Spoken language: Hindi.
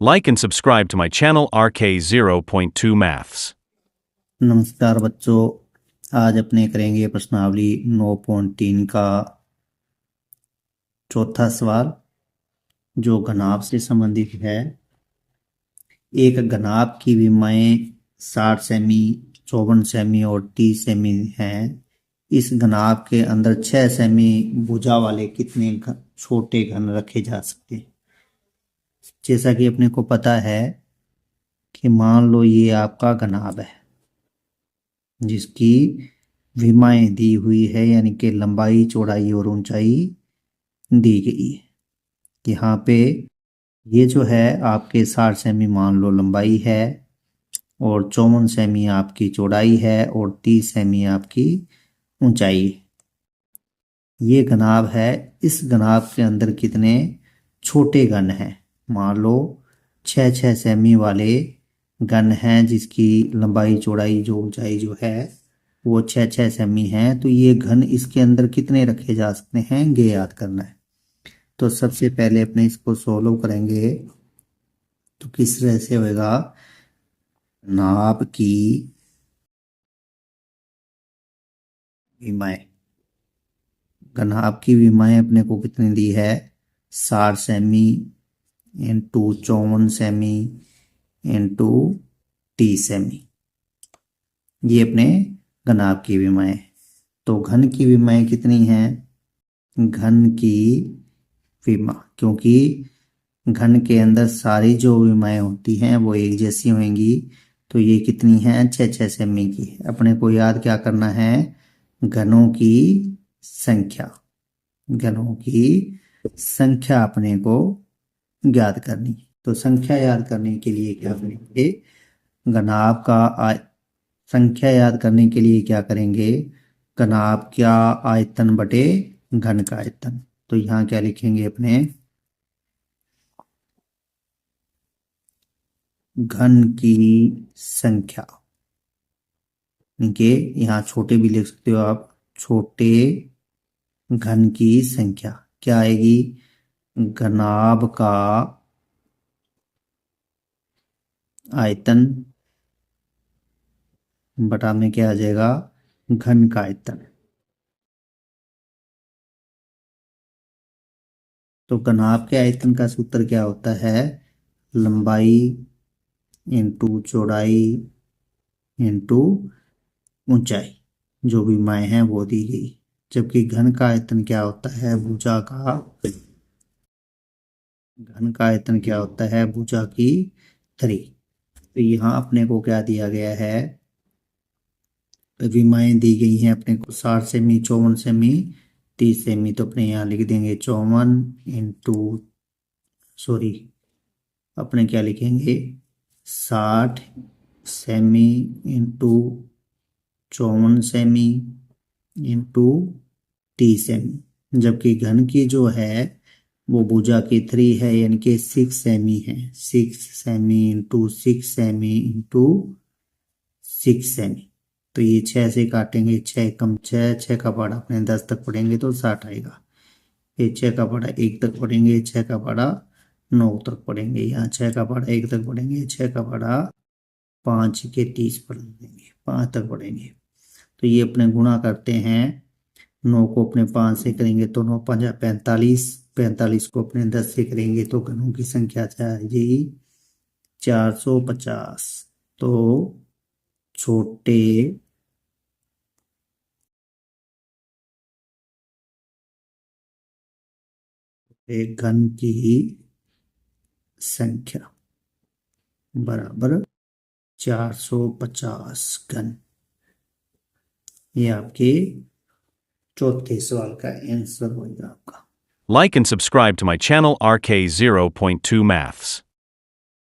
Like and subscribe to my channel RK0.2 Maths. नमस्कार बच्चों, आज अपने करेंगे प्रश्नावली 9.3 का चौथा सवाल जो घनाभ से संबंधित है। एक घनाभ की विमाएं 60 सेमी, 54 सेमी और 30 सेमी हैं। इस घनाभ के अंदर 6 सेमी भुजा वाले कितने छोटे घन रखे जा सकते हैं। जैसा कि अपने को पता है कि मान लो ये आपका घनाभ है जिसकी विमाएं दी हुई है, यानी कि लंबाई, चौड़ाई और ऊंचाई दी गई है। यहाँ पे ये जो है आपके 60 सेमी मान लो लंबाई है और 54 सेमी आपकी चौड़ाई है और 30 सेमी आपकी ऊंचाई है। ये घनाभ है। इस घनाभ के अंदर कितने छोटे घन हैं। मान लो 6 सेमी वाले घन हैं जिसकी लंबाई, चौड़ाई, जो ऊंचाई जो है वो 6 सेमी है। तो ये घन इसके अंदर कितने रखे जा सकते हैं, ये याद करना है। तो सबसे पहले अपने इसको सोल्व करेंगे तो किस तरह से होएगा। घनाभ की विमाएं, घनाभ की विमाएं अपने को कितनी दी है, 60 semi into 54 semi into 30 semi. ये अपने घनाभ की विमाएं। तो घन की विमाएं कितनी हैं, घन की विमा, क्योंकि घन के अंदर सारी जो विमाएं होती हैं वो एक जैसी होंगी। तो ये कितनी हैं, 6 सेमी की। अपने को याद क्या करना है, घनों की संख्या। घनों की संख्या अपने को याद करनी। तो संख्या याद करने के लिए क्या करेंगे, घनाभ का संख्या याद करने के लिए क्या करेंगे, घनाभ का आयतन बटे घन का आयतन। तो यहाँ क्या लिखेंगे अपने, घन की संख्या के, यहाँ छोटे भी लिख सकते हो आप, छोटे घन की संख्या क्या आएगी, घनाभ का आयतन बटा में क्या आ जाएगा, घन का आयतन। तो घनाभ के आयतन का सूत्र क्या होता है, लंबाई इंटू चौड़ाई इंटू ऊंचाई, जो भी माएँ हैं वो दी गई। जबकि घन का आयतन क्या होता है, भुजा का, घन का आयतन क्या होता है, भुजा की धरी। तो यहाँ अपने को क्या दिया गया है, विमाएं दी गई हैं अपने को 60 सेमी, 54 सेमी, 30 सेमी। तो अपने यहाँ लिख देंगे 54 इंटू, सॉरी अपने क्या लिखेंगे, 60 semi into 54 semi into 30 semi. जबकि घन की जो है वो भुजा की 3 है, यानी कि 6 सेमी है। 6 semi into 6 semi into 6 semi. तो ये 6 से काटेंगे, 6 कम 6, 6 का पढ़ा अपने 10 तक पढ़ेंगे तो 60 आएगा। ये 6 का पढ़ा 1 तक पढ़ेंगे, 6 का पढ़ा 9 तक पढ़ेंगे। यहाँ 6 का पढ़ा 1 तक पढ़ेंगे, 6 का पढ़ा 5 के 30 पढ़ देंगे, 5 तक पढ़ेंगे। तो ये अपने गुणा करते हैं, 9 को अपने 5 से करेंगे तो 9 5 45, 45 को अपने 10 से करेंगे तो घनों की संख्या चाहिए 450। तो छोटे एक घन की संख्या बराबर 450 घन। ये आपके चौथे सवाल का आंसर होगा आपका। Like and subscribe to my channel RK0.2 Maths.